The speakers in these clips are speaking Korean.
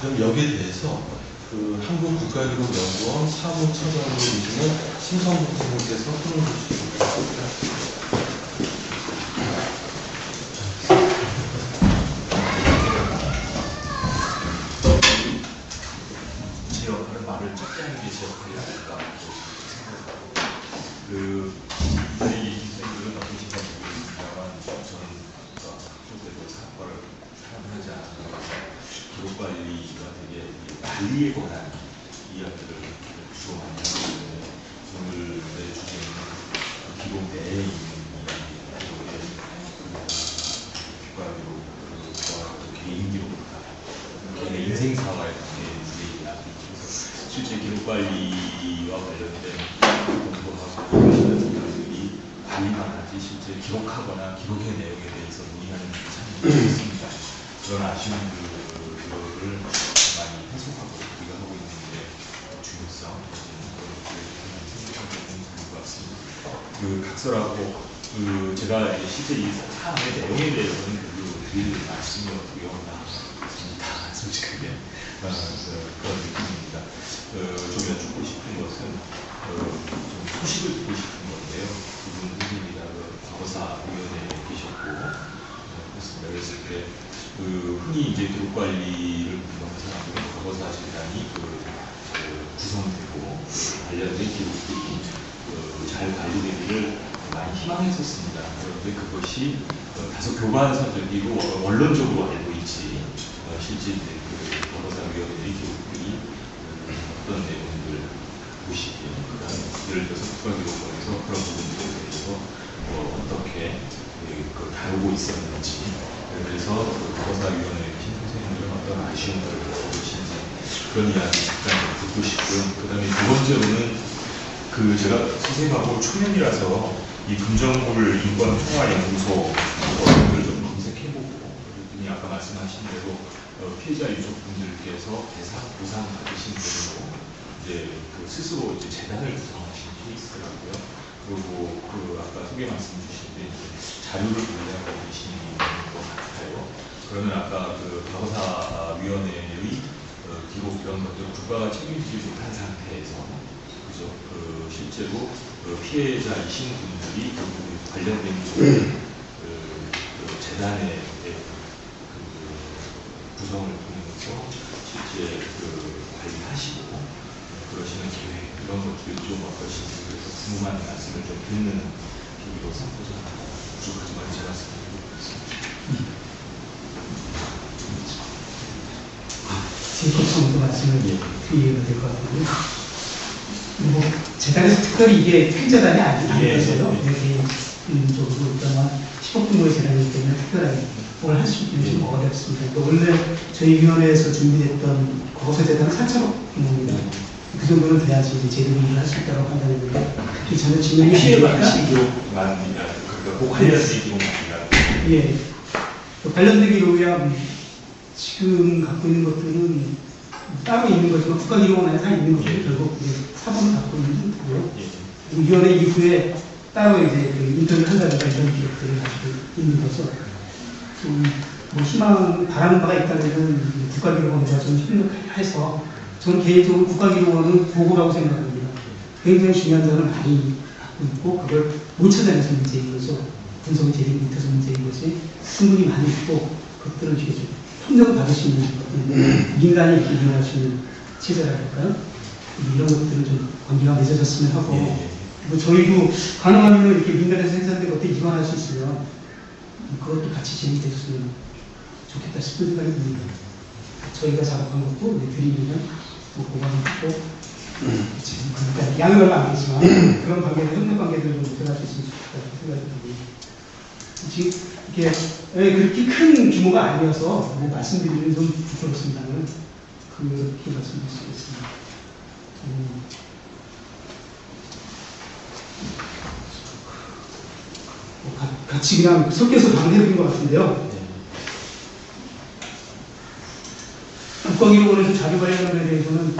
그럼 여기에 대해서 그 한국국가기록연구원 사무처장으로 계시는 심성국 선생님께서 설명해 주시겠습니다. 제 역할은 말을 짧게 하는 게 제 역할이 아닐까 저희 인생들은 어떠신가 모르겠습니다만 저는 그때도 사과를 사용하지 않아서 기록관리가 되게 관리에 관한 이야기를 주로 많이 하고 있는데 오늘 내 주제는 기록 내에 있는 이야기, 기록의 국가기록과 개인기록과 개인의 인생사와의 관계에 대해 실제 기록관리와 관련된 공부하고 하시는 사람들이 관리만 하지 실제 기록하거나 기록의 내용에 대해서 논의하는 게 참 있습니다. 그런 아쉬움들을 많이 해소하고 우리가 하고 있는 게 중요성 생각하고 있는 것 같습니다. 각설하고 제가 실제 이 사안의 내용에 대해서는 별로 드릴 말씀이 어려웠나 싶습니다. 솔직하게 그런 느낌입니다. 좀 여쭙고 싶은 것은 좀 소식을 듣고 싶은 건데요. 두분 선생님이 다 과거사위원회에 계셨고 그랬을 때 흔히 이제 기록관리를 운영하는 사람들은 과거사 재단이 구성되고 관련된 기록들이 잘 관리되기를 많이 희망했었습니다. 그런데 그것이 다소 교과서적이고 원론적으로 알고 있지 실제 과거사위원회의 기록들이 어떤 내용들을 보시기에 그다음에 예를 들어서 국가기록원에서 그런 부분들에 대해서 어떻게 다루고 있었는지 그래서 과거사위원회에 계신 선생님들은 어떤 아쉬움을 갖고 계신지 그런 이야기 잠깐 듣고 싶고요. 그 다음에 두 번째로는 제가 선생님하고 초면이라서 이 금정골 인권평화연구소 것들을 좀 검색해보고 그랬더니 아까 말씀하신 대로 피해자 유족분들께서 배상 보상 받으신 대로 이제 스스로 이제 재단을 구성하신 케이스더라고요. 그리고 아까 소개 말씀 주신 데 자료를 관리하고 계시는 것 같아요. 그러면 아까 과거사위원회의 기록 이런 것들을 국가가 책임지지 못한 상태에서 그죠? 실제로 피해자이신 분들이 관련된 재단의 구성을 통해서 실제 관리하시고 그러시는 계획 이런 것들이 좀 어떠신지 그래서 궁금한 말씀을 좀 듣는 계기로 삼고자 부족하지만 제가 말씀드리겠습니다. 지금 말씀을 드리게 될 것 같은데 뭐 재단에서 특별히 이게 큰 재단이 아니어서요. 개인적으로 일단 10억 규모의 재단이기 때문에 특별하게 뭘 할 수 있는 좀 어렵습니다. 원래 저희 위원회에서 준비됐던 과거사 재단은 4천억 규모입니다. 그 정도는 돼야지 이제 제도를 할 수 있다고 판단했는데 그게 전혀 진행이 안 피해 받으신 기록만입니다. 그러니까 꼭 관련된 기록만입니다. 예. 관련된 기록이야 지금 갖고 있는 것들은 따로 있는 거지만 국가기록원 안에 다 있는 것들이 결국 사본을 갖고 있는 거고요. 위원회 이후에 따로 이제 인터뷰를 한다든가 이런 기록들을 가지고 있는 거죠. 뭐 바라는 바가 있다면 국가기록원과 좀 협력해서 저는 개인적으로 국가기록원은 보고라고 생각합니다. 굉장히 중요한 점을 많이 갖고 있고 그걸 못 찾아내서 문제인 거죠. 분석이 제대로 못해서 문제인 것이 충분히 많이 있고 그것들을 이렇게 좀 협력을 받을 수 있는 민간이 이렇게 이용할 수 있는 체제랄까요? 이런 것들을 좀 관계가 맺어졌으면 하고 그리고 저희도 가능하면 이렇게 민간에서 생산된 것들 이관할 수 있으면 그것도 같이 진행됐으면 좋겠다 싶은 생각이 듭니다. 저희가 작업한 것도 드리면 보관하고 그러니까 양은 얼마 안 되지만 그런 관계들, 협력 관계들을 좀 들어갈 수 있으면 좋겠다는 생각이 듭니다. 지금 이게 그렇게 큰 규모가 아니어서 말씀드리면 좀 부끄럽습니다만 그렇게 말씀드릴 수 있습니다. 같이 그냥 섞여서 강조드린 것 같은데요. 국가기록원에서 자료관리하는 데 대해서는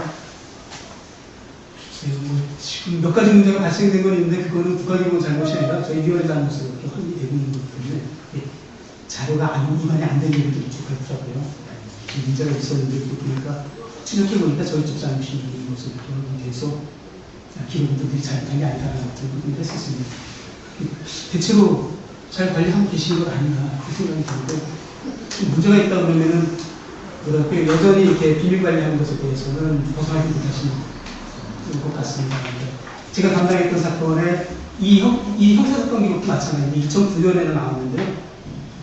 지금 몇 가지 문제가 발생된 건 있는데 그거는 국가기록원 잘못이 아니라 저희 위원회 잘못으로 확인이 되고 있는 거기 때문에 자료가 이관이 안 되는 것도 있고 그렇더라고요. 문제가 있었는데 또 보니까 추적해보니까 저희 쪽 잘못인 것으로 해서 기록분들이 잘못한 게 아니다라는 것들을 확인을 했었습니다. 대체로 잘 관리하고 계시는 것 아닌가 그 생각이 드는데 좀 문제가 있다 그러면은 여전히 이렇게 비밀 관리하는 것에 대해서는 벗어나지 못하시는 것 같습니다. 제가 담당했던 사건에 이 형사사건 기록도 마찬가지로 2009년에는 나왔는데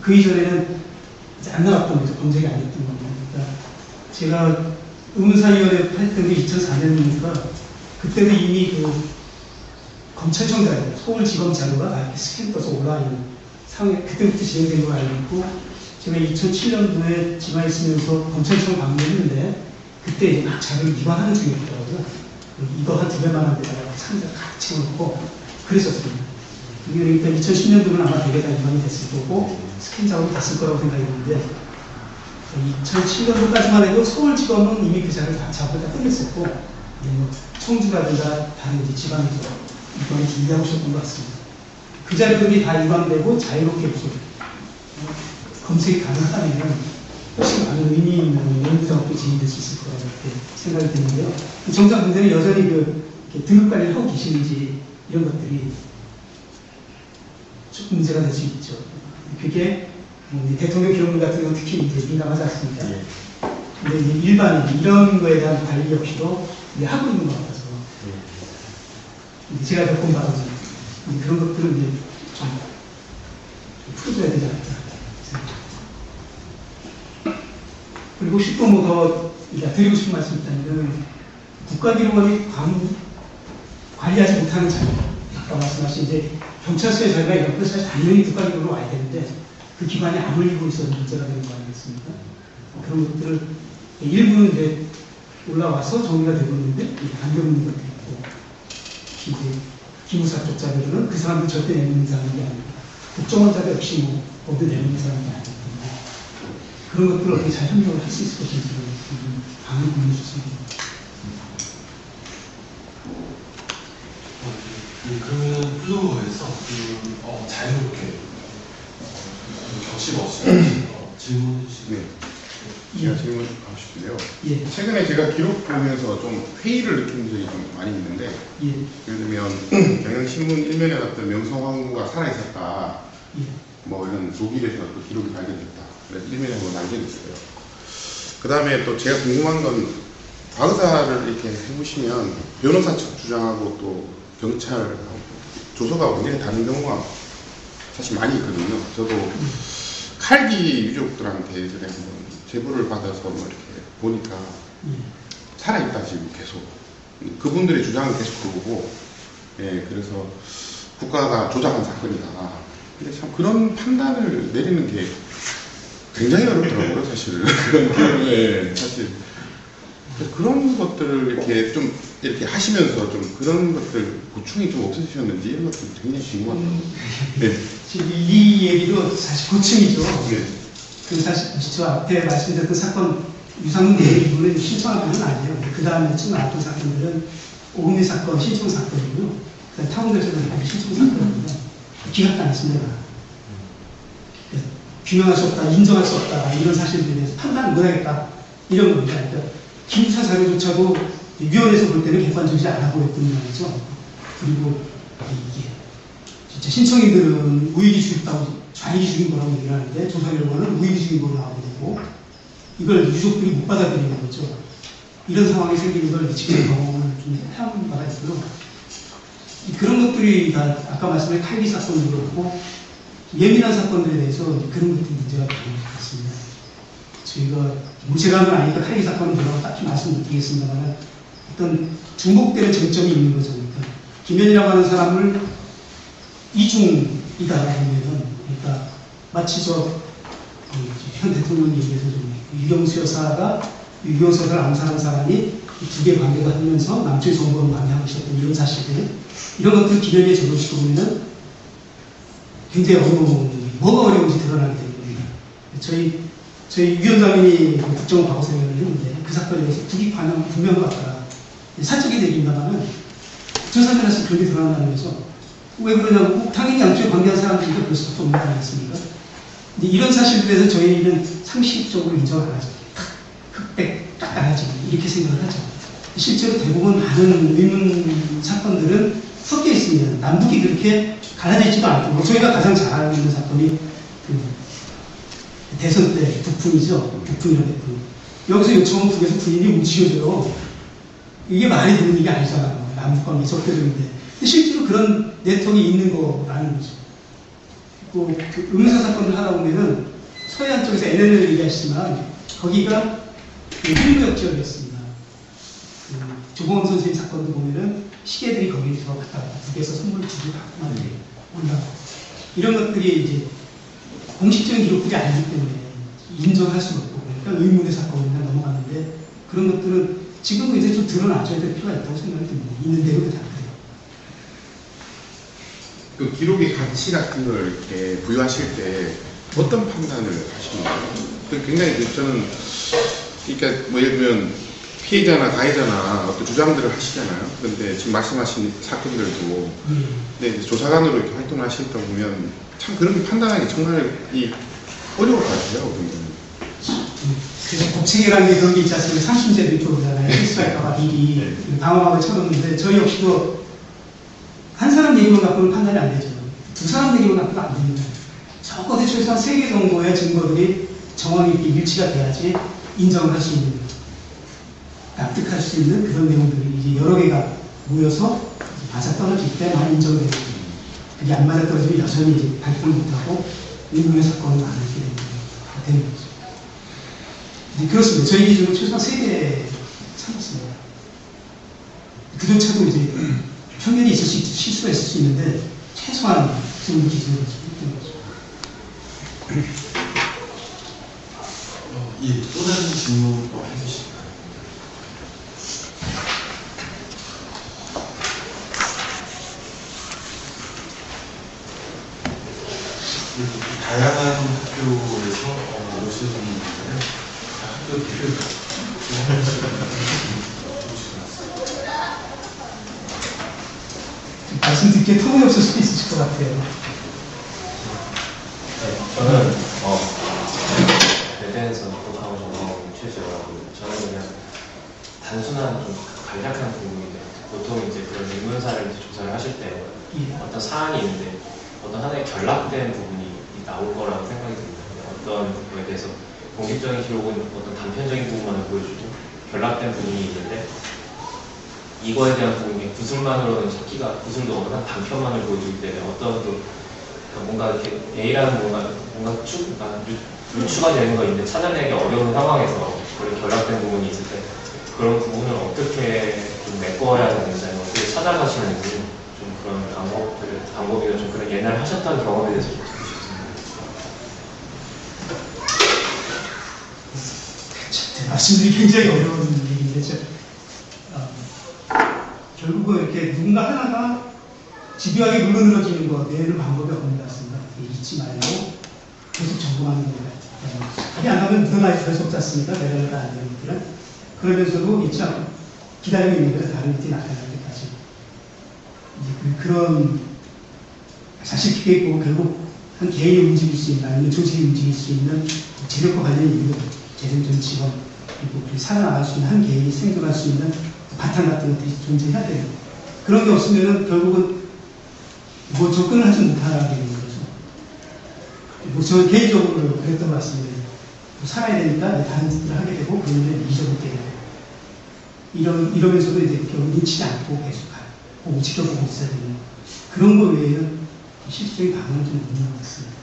그 이전에는 이제 안 나왔던 거죠. 검색이 안 됐던 겁니다. 그러니까 제가 의문사위원회 했던 게 2004년이니까 그때는 이미 그 검찰청 자료, 서울지검 자료가 이렇게 스캔 떠서 올라와 있는 상황에 그때부터 진행된 걸 알고 있고 제가 2007년도에 지방에 있으면서 검찰청을 방문했는데 그때 이제 막 자료를 위반하는 중이었더라고요. 이거 한 2배만 한 데다가 상자 가득 채워놓고 그랬었습니다. 그러니까 2010년도는 아마 되게 다 위반이 됐을 거고 스캔 작업이 됐을 거라고 생각했는데 2007년도까지만 해도 서울지검은 이미 그 자료를 다 작업을 다 끝냈었고 청주라든가 다른 이제 지방에서 이번에 준비하고 있었던 것 같습니다. 그 자료들이 다 위반되고 자유롭게 검색이 가능하다면 훨씬 많은 의미 있는 연구 작업도 진행될 수 있을 거라고 생각이 드는데요. 정작 문제는 여전히 이렇게 등급 관리를 하고 계시는지 이런 것들이 좀 문제가 될 수 있죠. 그게 대통령 기록물 같은 경우 특히 이제 민감하지 않습니까? 근데 이제 일반인 이런 거에 대한 관리 역시도 하고 있는 것 같아서 제가 겪은 바로 그런 것들을 이제 좀 풀어줘야 되지 않을까 생각합니다. 그리고 혹시 또 뭐 더 드리고 싶은 말씀이 있다면 국가기록원이 관리하지 못하는 자료 아까 말씀하신 이제 경찰서의 자료가 이런 것 사실 당연히 국가기록으로 와야 되는데 그 기관이 안 올리고 있어서 문제가 되는 거 아니겠습니까? 그런 것들을 일부는 이제 올라와서 정리가 되고 있는데 안 되고 있는 것도 있고 이제 기무사 쪽 자료들은 그 사람들 절대 내놓는 사람이 아니고 국정원 자료 역시 모두 내놓는 사람이 아니기 때문에 그런 것들을 어떻게 잘 협력을 할 수 있을 것인지 방을 보내주셨습니다. 그러면 플로어에서 자유롭게 격식 없이 질문 주시면 제가 질문 하고 싶은데요. 예. 최근에 제가 기록 보면서 좀 회의를 느낀 적이 좀 많이 있는데, 예. 예를 들면 경향신문 일면에 갔던 명성황후가 살아있었다. 예. 뭐 이런 독일에서 또 기록이 발견됐다. 그래서 일면에 한번 발견됐어요. 그 다음에 또 제가 궁금한 건 과거사를 이렇게 해보시면 변호사 측 주장하고 또 경찰 조서가 완전히 다른 경우가 사실 많이 있거든요. 저도 칼기 유족들한테 전에 한번 제보를 받아서 뭐 이렇게 보니까 살아있다 지금 계속 그분들의 주장은 계속 그거고, 예, 그래서 국가가 조작한 사건이다. 근데 참 그런 판단을 내리는 게 굉장히 어렵더라고요, 사실. 그런 사실 그런 것들을 이렇게 좀 이렇게 하시면서 좀 그런 것들 고충이 좀 없으셨는지 이런 것들 굉장히 궁금합니다. 네. 지금 이 얘기도 사실 고충이죠. 네. 그 사실 저 앞에 말씀드렸던 사건 유상문 대리부는 신청한 건은 아니에요. 그 다음에 지금 나왔던 사건들은 오금리 사건 신청 사건이고요. 그다음 타운결정은 신청 사건입니다. 기각당했습니다. 규명할 수 없다, 인정할 수 없다 이런 사실들에 대해서 판단을 못하겠다 이런 겁니다. 그러니까 기무사 자료조차도 위원회에서 볼 때는 객관적이지 않아 보였던 말이죠. 그리고 이게 진짜 신청인들은 우위기주의다고 좌위기주의인 거라고 얘기를 하는데 조사 결과는 우위기주의인 거로 나오게 되고 이걸 유족들이 못 받아들이는 거죠. 이런 상황이 생기는 걸 직접 경험을 좀 해본 바가 있고요. 그런 것들이 다 아까 말씀드린 칼기 사건도 그렇고 예민한 사건들에 대해서 그런 것들이 문제가 되는 것 같습니다. 저희가 제가 한 건 아니니까 칼기 사건은 제가 딱히 말씀 못 드리겠습니다만 어떤 중복되는 쟁점이 있는 거죠. 그러니까 김현이라고 하는 사람을 이중이다라고 하면은 그러니까 마치 현 대통령 얘기에서 좀 유경수 여사가 유경수 여사를 암살한 사람이 두 개의 관계가 흐르면서 남쪽의 정보를 관계하고 있었던 이런 사실들 이런 것들을 김현이에 적용시켜보면 굉장히 뭐가 어려운지 드러나게 되는 겁니다. 저희 위원장님이 국정 과거 생각을 했는데 그 사건에 대해서 국익 반영 분명한 것 같다. 사적인 얘기입니다만은 조사면에서 그렇게 드러난다는 거죠. 왜 그러냐고 당연히 양쪽에 관계한 사람들이니까 그럴 수밖에 없는 거 아니겠습니까? 근데 이런 사실들에서 저희는 상식적으로 인정을 안 하죠. 딱 가야지 이렇게 생각을 하죠. 실제로 대부분 많은 의문 사건들은 섞여 있습니다. 남북이 그렇게 갈라져 있지도 않고, 뭐 저희가 가장 잘 알고 있는 사건이 그 대선 때 북풍이죠. 북풍이라는 북풍. 여기서 요청은 북에서 군인이 움직여줘요. 이게 말이 되는 일이 아니잖아요. 남북관계 적대적인데. 실제로 그런 네트워크가 있는 거라는 거죠. 그 의문사 사건을 하다 보면은 서해안 쪽에서 NN을 얘기하시지만 거기가 일부역 지역이었습니다. 조봉원 선생님 사건도 보면은 시계들이 거기서 갔다 왔다. 북에서 선물을 주고 받고 올라가고. 이런 것들이 이제 공식적인 기록들이 아니기 때문에 인정할 수가 없고, 그러니까 의문의 사건이나 넘어가는데 그런 것들은 지금은 이제 좀 드러나줘야 될 필요가 있다고 생각이 듭니다. 있는 대로 다 그래요. 그 기록의 가치 같은 걸 이렇게 부여하실 때 어떤 판단을 하시는 거예요? 굉장히 저는, 그러니까 뭐 예를 들면 피해자나 가해자나 어떤 주장들을 하시잖아요. 근데 지금 말씀하신 사건들도 근데 조사관으로 이렇게 활동을 하시다 보면 참 그런 게 판단하기 정말 어려울 것 같아요. 그래서 법칙이라는 게 그런 게 있지 않습니까? 상심제도 있고 그러잖아요. 실수할까봐 미리 방어막을 쳐놓는데 저희 역시도 한 사람 얘기만 갖고는 판단이 안 되죠. 두 사람 얘기만 갖고는 안 됩니다. 적어도 최소한 3개 정도의 증거들이 정황이 이렇게 일치가 돼야지 인정을 할 수 있는, 납득할 수 있는 그런 내용들이 이제 여러 개가 모여서 맞아 떨어질 때만 인정을 해요. 그게 안 맞아 떨어지면 여전히 이제 발표를 못하고 의문의 사건을 많게 되는 거죠. 네, 그렇습니다. 저희 기준은 최소한 3개 참았습니다. 그조차도 이제 편견이 있을 수 있고 실수가 있을 수 있는데 최소한 그 정도 기준으로 있는 거죠. 예, 또 다른 질문 해주실까요? 다양한 학교에서 오시는 분들은 학교 대표 말씀 듣기에 텀이 없을 수도 있을 것 같아요. 네, 저는 대대에서 독학을 전공하고 최재라고, 저는 그냥 단순한 좀 간략한 부분인데, 보통 이제 그런 의문사를 이제 조사를 하실 때 어떤 사안이 있는데 어떤 하나의 결락된 부분이 나올 거라고 생각이 듭니다. 어떤 거에 대해서 공식적인 기록은 어떤 단편적인 부분만을 보여주고 결락된 부분이 있는데, 이거에 대한 부분이 구술만으로는 찾기가, 구술도 어느 한 단편만을 보여주기 때문에 어떤 또 뭔가 이렇게 A라는 뭔가 유추가 되는 거 있는데 찾아내기 어려운 상황에서 그런 결락된 부분이 있을 때 그런 부분을 어떻게 좀 메꿔야 되는지, 어떻게 찾아가시는지, 좀 그런 방법이나 좀 그런 옛날에 하셨던 경험에 대해서 좀 듣고 싶습니다. 말씀드리기 굉장히 어려운 얘기인데, 결국은 이렇게 누군가 하나가 집요하게 물러늘어지는 거 내는 방법이 없는 것 같습니다. 잊지 말고 계속 점검하는 겁니다. 그게 안 하면 묻어나지 될 수 없지 않습니까? 내려가다 안 되는 것들은. 그러면서도 잊지 않고 기다리고 있는 거죠. 다른 일이 나타날 때까지. 그런, 사실 그게 있고 결국 한 개인이 움직일 수 있는, 아니면 조직이 움직일 수 있는 재력과 관련 있는 재정적인 지원, 그리고 살아나갈 수 있는 한 개인이 생존할 수 있는 바탕 같은 것들이 존재해야 돼요. 그런 게 없으면은 결국은 뭐 접근을 하지 못하게 되는 거죠. 뭐 저는 개인적으로 그랬던 것 같습니다. 뭐 살아야 되니까 다른 짓들을 하게 되고, 그런데 잊어먹게 되고, 이러면서도 이제 결국 놓치지 않고 계속 보고 지켜보고 있어야 되는 그런 거 외에는 실질적인 방법은 좀 없는 것 같습니다.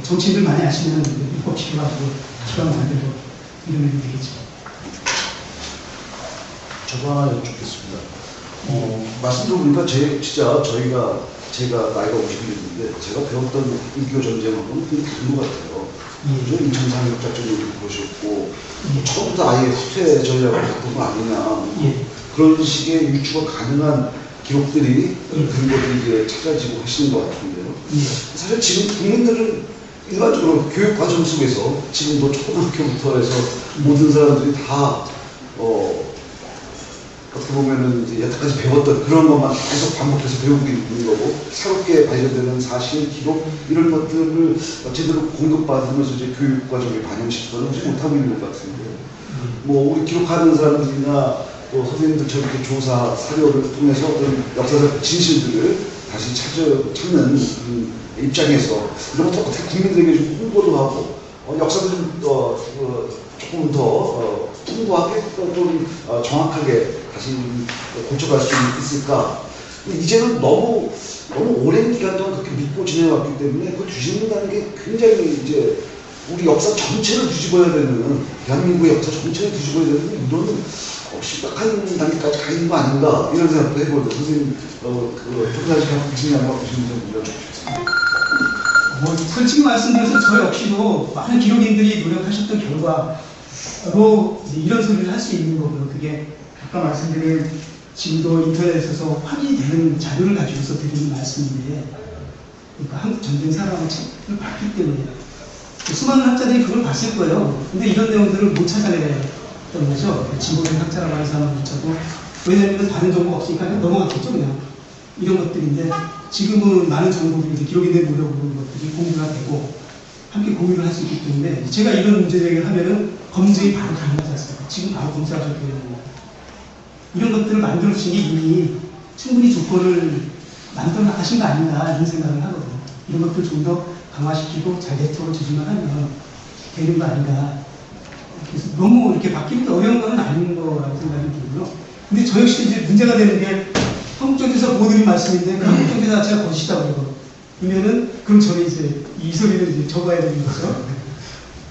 정치인들 많이 아시는 입법 필요하고 기관 만들고 이러면 되겠죠. 저도 하나 여쭙겠습니다. 말씀 들어보니까 제가 나이가 50년인데 제가 배웠던 6.25 전쟁하고는 되게 다른 것 같아요. 저 인천상륙 작전을 보셨고 처음부터 아예 후퇴 전략을 했던 거 아니냐, 그런 식의 유추가 가능한 기록들이 근거들이 이제 찾아지고 하시는 것 같은데요. 사실 지금 국민들은 일반적으로 교육 과정 속에서 지금도 초등학교부터 해서 모든 사람들이 다 어떻게 보면은 이제 여태까지 배웠던 그런 것만 계속 반복해서 배우고 있는 거고, 새롭게 발견되는 사실, 기록 이런 것들을 제대로 공급받으면서 이제 교육 과정에 반영시키거나 하지 못하고 있는 것 같은데, 뭐 우리 기록하는 사람들이나 또 선생님들처럼 이렇게 조사, 사료를 통해서 어떤 역사적 진실들을 다시 찾는 입장에서 이런 것도 어떻게 국민들에게 좀 홍보도 하고 역사도 좀 조금 더 풍부하게 좀 정확하게 다시 고쳐갈 수 있을까. 이제는 너무 오랜 기간 동안 그렇게 믿고 지내왔기 때문에 그걸 뒤집는다는 게 굉장히 이제 우리 역사 전체를 뒤집어야 되는, 대한민국의 역사 전체를 뒤집어야 되는 이런 심각한 단계까지 가 있는 거 아닌가 이런 생각도 해보거든요. 선생님 조금씩 한번 진행하고 보시면 됩니다. 뭐 솔직히 말씀드려서 저 역시도 많은 기록인들이 노력하셨던 결과로 이런 소리를 할 수 있는 거고요. 그게 아까 말씀드린 지금도 인터넷에서 확인이 되는 자료를 가지고서 드리는 말씀인데, 그러니까 한국 전쟁 사람의 책을 봤기 때문에 수많은 학자들이 그걸 봤을 거예요. 근데 이런 내용들을 못 찾아냈던 거죠. 진보된 학자라고 하는 사람들조차도. 왜냐하면 다른 정보가 없으니까 그냥 넘어갔겠죠, 그냥. 이런 것들인데, 지금은 많은 정보들이 기록인의 노력으로 것들이 공유가 되고 함께 공유를 할 수 있기 때문에 제가 이런 문제 제기를 하면은 검증이 바로 가능하지 않습니까? 지금 바로 검사하셔도 되는 거고, 이런 것들을 만들어 주신 게 이미 충분히 조건을 만들어 나가신 거 아닌가 이런 생각을 하거든요. 이런 것들 좀 더 강화시키고 잘 네트워크를 주지만 하면 되는 거 아닌가. 그래서 너무 이렇게 바뀌는 게 어려운 건 아닌 거라고 생각이 들고요. 근데 저 역시 이제 문제가 되는 게 한국정대사 보호드린 말씀인데, 그 한국정대사 자체가 거짓이라고 그러면은, 그럼 저는 이제 이 소리를 이제 적어야 되는 거죠.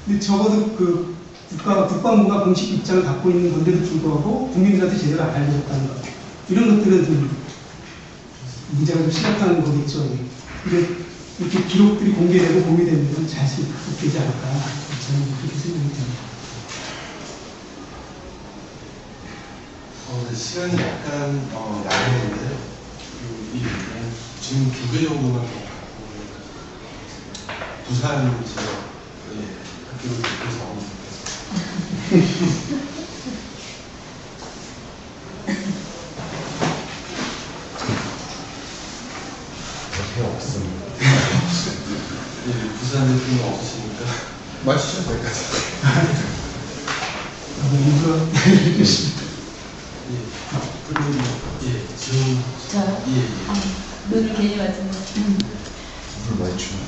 근데 적어도 그 국방부가 공식 입장을 갖고 있는 건데도 불구하고 국민들한테 제대로 안 알려줬다는 것. 이런 것들은 좀 문제가 좀 심각한 거겠죠. 근데 이렇게 기록들이 공개되고 공유되면 잘 극복되지 않을까. 저는 그렇게 생각이 듭니다. 네, 시간이 약간 나뉘는데요. 지금 2개 정도만 더 갖고 부산 지역 학교를 듣고서 필요 없습니다. 부산 대표님 없으시니까 마치셔도 될 것 같아요. 지금 저요? 눈을 괜히 맞으면. 물을 많이 주면.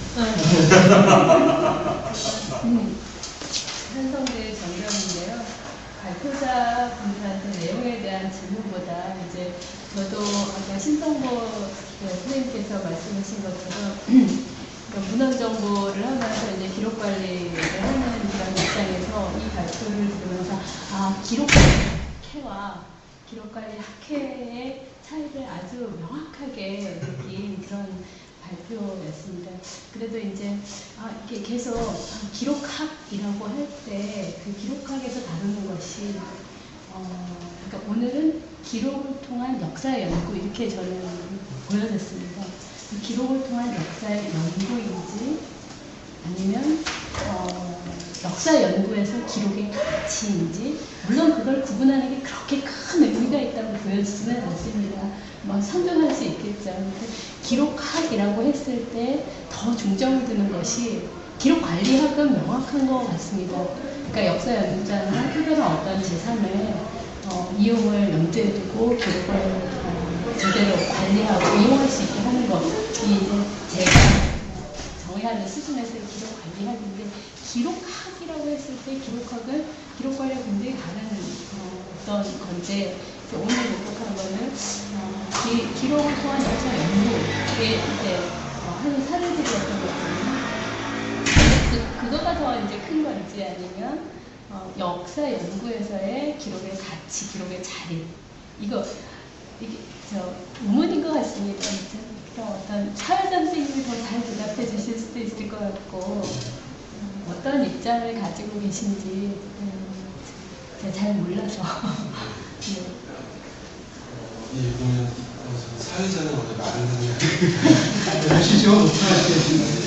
한성대 정경인데요. 발표자 분들한테 내용에 대한 질문보다 이제 저도 아까 신성보 선생님께서 말씀하신 것처럼 그러니까 문헌 정보를 하면서 이제 기록 관리를 하는 그런 입장에서 이 발표를 들으면서 기록학회와 기록관리 학회의 차이를 아주 명확하게 느낀 그런 발표였습니다. 그래도 이제 이게 계속 기록학이라고 할 때 그 기록학에서 다루는 것이 그러니까 오늘은 기록을 통한 역사 연구 이렇게 저는 보여졌습니다. 그 기록을 통한 역사의 연구인지 아니면 역사 연구에서 기록의 가치인지, 물론 그걸 구분하는 게 그렇게 큰 의미가 있다고 보여지지는 않습니다. 상정할 수 있겠죠. 근데 기록학이라고 했을 때 더 중점을 두는 것이 기록 관리학은 명확한 것 같습니다. 그러니까 역사 연구자나 특별한 어떤 재산을 이용을 염두에 두고 기록을 제대로 관리하고 이용할 수 있게 하는 것이 이제 제가 정의하는 수준에서의 기록 관리학인데, 기록학이라고 했을 때 기록학은 기록 관리가 굉장히 다른 어떤 건데, 오늘 목격한 거는 기록을 통한 역사 연구에 이제 하는 사례들이었던 거거든요. 그거가 더 이제 큰 건지 아니면 역사 연구에서의 기록의 가치, 기록의 자리, 이게 의문인 것 같습니다. 어떤 사회자 선생님이 더 잘 대답해 주실 수도 있을 것 같고, 어떤 입장을 가지고 계신지 제가 잘 몰라서. 보면 사회자는 원래 말을 하는 게 하시죠.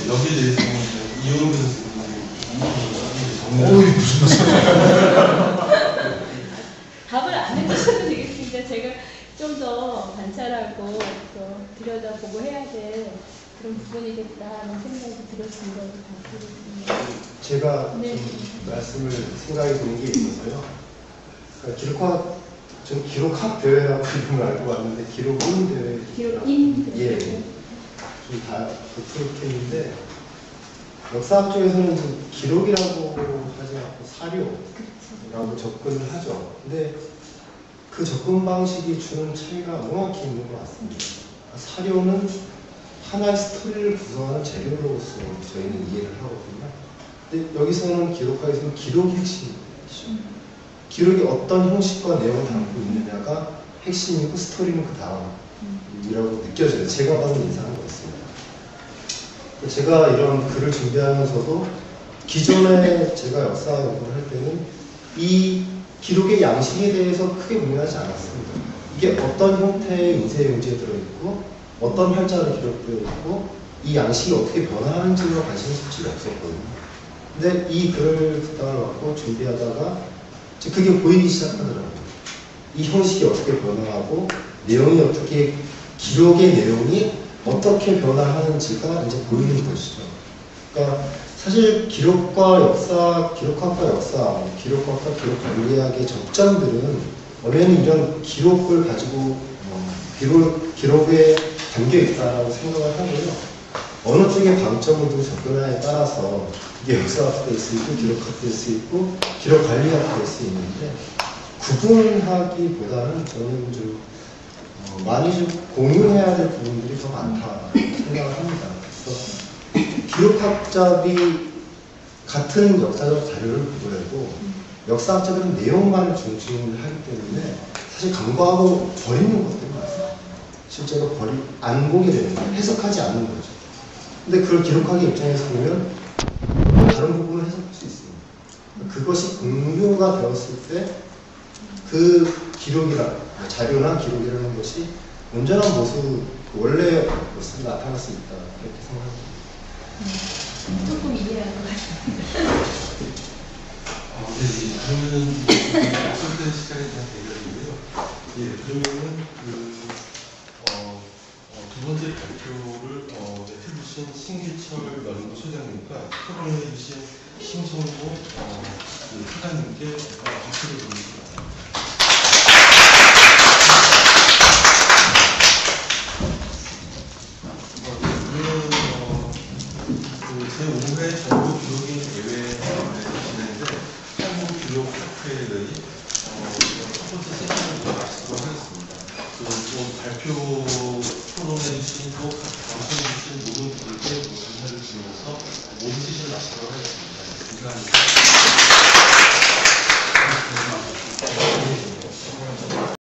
여기에 대해서는 이용호 교수님이 어이, 무슨 말씀이세요? 답을 안 해주셔도 되겠습니다. 제가 좀 더 관찰하고 또 들여다보고 해야 될 그런 부분이겠다는 생각이 들었습니다. 제가 네. 좀 말씀을 생각이 드는 게 있어서요. 그러니까 전 기록학 대회라고 이름을 알고 왔는데 기록인 대회. 기록인 대회. 예. 좀 다 그렇겠는데 역사학 쪽에서는 좀 기록이라고 하지 않고 사료라고 접근을 하죠. 근데 그 접근 방식이 주는 차이가 명확히 있는 것 같습니다. 사료는 하나의 스토리를 구성하는 재료로서 저희는 이해를 하거든요. 근데 여기서는 기록학에서는 기록이 핵심이죠. 기록이 어떤 형식과 내용을 담고 있느냐가 핵심이고 스토리는 그 다음이라고 느껴져요. 제가 받은 인상은 그렇습니다. 제가 이런 글을 준비하면서도 기존에 제가 역사 연구를 할 때는 이 기록의 양식에 대해서 크게 고민하지 않았습니다. 이게 어떤 형태의 인쇄용지에 들어있고 어떤 활자로 기록되어 있고 이 양식이 어떻게 변화하는지에 관심이 솔직히 없었거든요. 근데 이 글을 부탁을 받고 준비하다가 그게 보이기 시작하더라고요. 이 형식이 어떻게 변화하고 내용이 어떻게 기록의 내용이 어떻게 변화하는지가 이제 보이는 것이죠. 그러니까 사실 기록과 역사, 기록학과 역사, 기록학과 기록관리학의 접점들은 원래는 이런 기록을 가지고 기록에 담겨 있다고 생각을 하고요. 어느 쪽에 방점을 두고 접근하냐에 따라서 이게 역사학도 될 수 있고 기록학도 될 수 있고 기록관리학도 될 수 있는데 구분하기보다는 저는 좀 많이 좀 공유해야 될 부분들이 더 많다 생각을 합니다. 그래서 기록학자들이 같은 역사적 자료를 보더라도 역사학자들은 내용만을 중심을 하기 때문에 사실 간과하고 버리는 것들이 많아요. 실제로 안 보게 되는 거예요. 해석하지 않는 거죠. 근데 그걸 기록학의 입장에서 보면 다른 부분을 해석할 수 있습니다. 그것이 공유가 되었을 때 그 자료나 기록이라는 것이 온전한 모습, 원래의 모습이 나타날 수 있다. 그렇게 생각합니다. 조금 이해할 것 같아요. 네, 그러면은 약속된 시간에 대한 대결인데요. 예, 그러면은 두 번째 발표를 해주신 신기철 연구 소장님과 토론해주신 심성보 사장님께 박수를 드리겠습니다. 제5회 전국 기록인 대회에서 진행된 한국기록학회의 첫 번째 세션을 마치도록 하겠습니다. 발표 토론해주신 또 방송해주신 모든 분들께 감사를 드리면서 모든 세션을 마치도록 하겠습니다. 감사합니다.